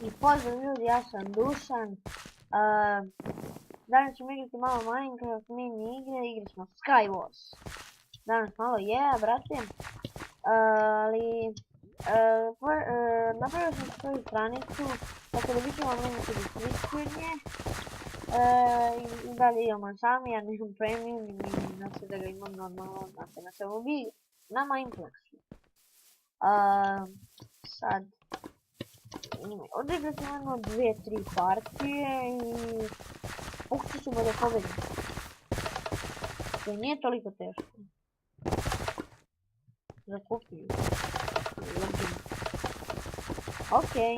I pozdrav ljudi, ja sam Dušan. Danas ćemo igrati malo Minecraft mini igre, igrat ćemo Skywars. Danas malo brate. Napravio sam svoju stranicu, tako da bit ćemo linki u deskripciju od nje. I dalje imamo sami, ja nemam premium i znači da ga imam normalno, znate, na sebi, na Minecraftu. Sad, odigrat ćemo jedno 2-3 partije i pokušat ćemo da pobedim. To nije toliko teško. Zakupio. Okej.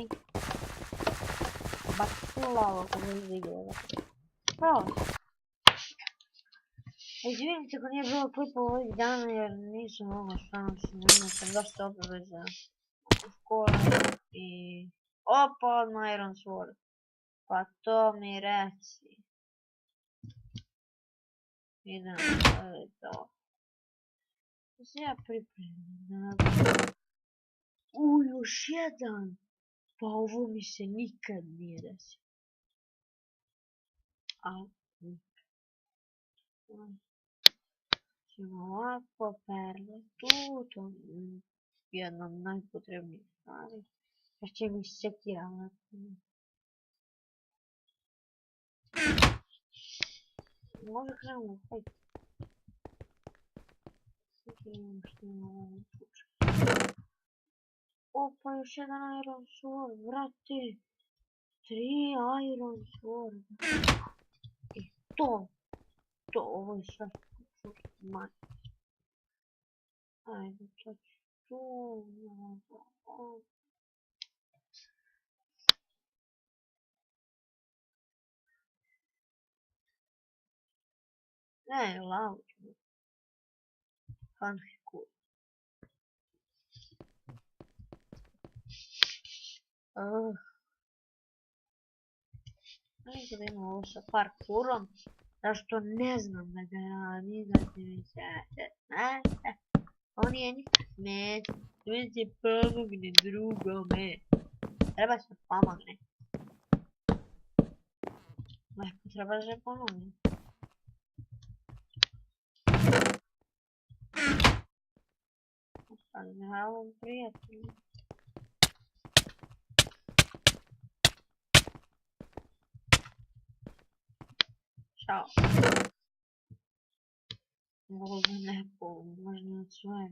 Baci lavo kako izgleda. Pravo. Izvinite ako nije bilo klipa ovih dana jer nisam mogao stvarno se nema sam dosta obaveza u školi i opa odmah Iron Sword. Pa to mi reci. Idem to. Da se ja pripremim. Još jedan. Pa ovo mi se nikad nije desilo. Ćemo ovako, perle tu, to je jedna od najpotrebnijih stvari. Još će mi sekira. Može krenemo u fight. Sekiramo što je u ovom slučaju. Opa, još jedan Iron Sword, vrati. 3 Iron Sword. I to, ovo je sve manje. Ajde, to ću tu. Ne, lavu ću. Hanhiku. Nekada da imamo ovo sa parkurom. Zašto ne znam da ga radi, znači mi se on je nikad smet, mi se pomogne drugome. Treba se pomogne. Lepo treba da se pomogne. Ostali na ovom prijatelju. Ćao. Možda neko, možda sve.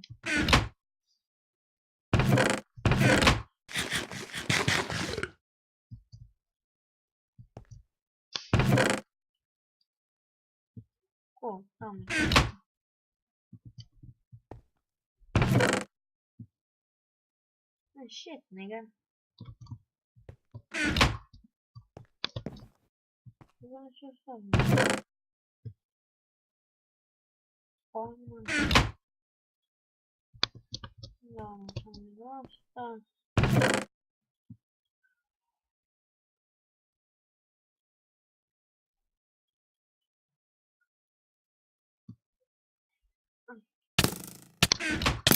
Ko? Tamo. Shit, nigga. Znači ostavim. Damo sam dosta.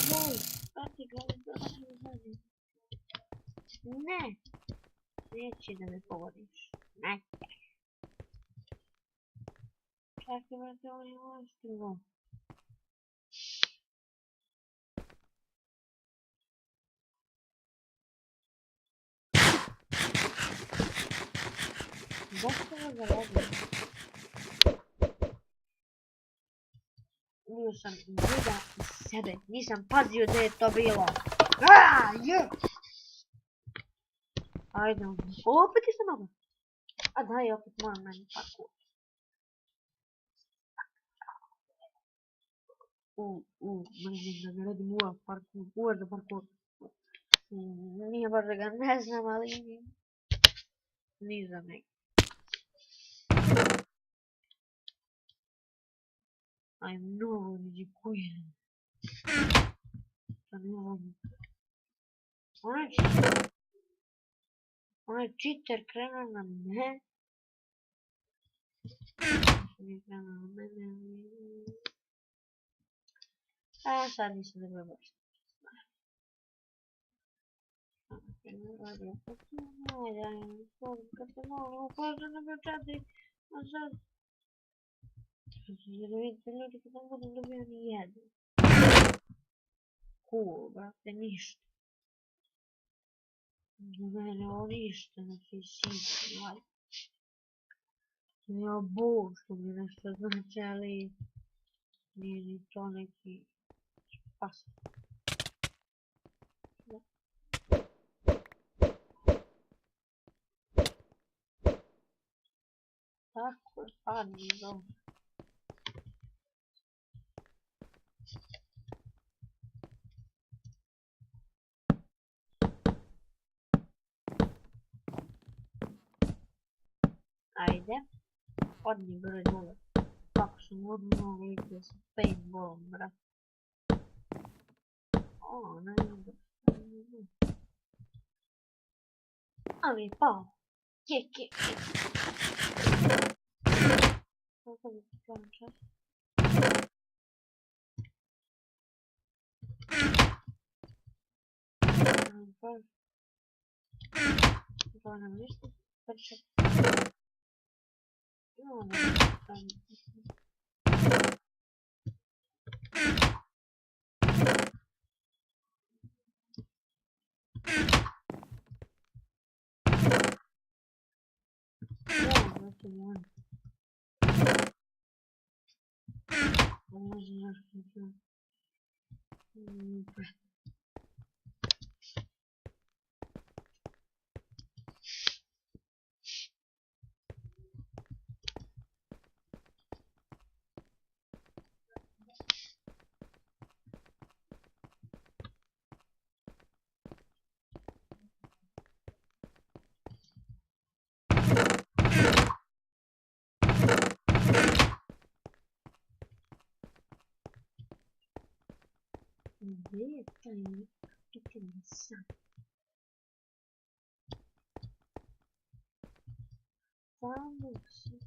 Joj, prati gledaj. Ne! Neće da me pogodiš. Nećeš. Čekaj, brate, ovo je monstruo. Zašto ga zaradim? Ubio sam njega i sebe. Nisam pazio da je to bilo. Ajde, opet je sam mogo. A daj, opet moram meni parkour. Mrzim da ne radim uvijek za parkour. Nije baš da ga ne znam, ali nije za mene. Aj mnogo rizikujem. To ne volim. Onaj cheater krenuo na mene. A sad nisam da gleda baš. radio. Kad se mogu upoznat na četiri, a sad... Jer vidite ljudi kad ne budem dobio ni jedan. Cool, brate, ništa. Za mene ovo ništa, znači siti, valjda. Ja bog što mi nešto znači, ali nije ni to neki spas. Tako je, padni dobro. Ajde. Padni broj dole. Kako sam odmah vidio sa paintballom, brat. O, ne znam. Ali je pao. Ke. Kako bi ti kažem čas? To nam ništa. Prčak. No, ne znam. Brate moj. Može nešto. Gdje je taj pitanje sad? Tamo su...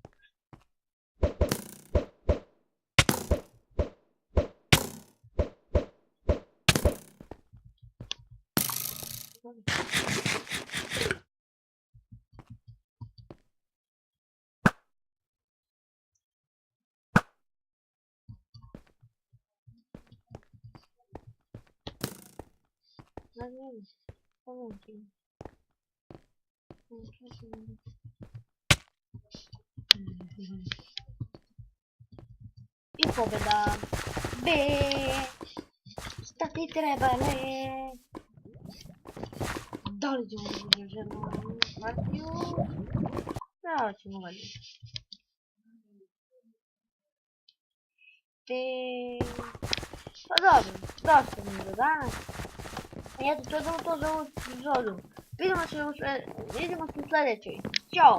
Naravno, pomoći mi. I pobjeda! B! Šta ti trebale? Da li ćemo zadržemo partiju? Da, ćemo valjati. Pa dobro, dosta mi je do danas. I eto, to je to za ovu epizodu. Vidimo se u sljedećoj. Ćao!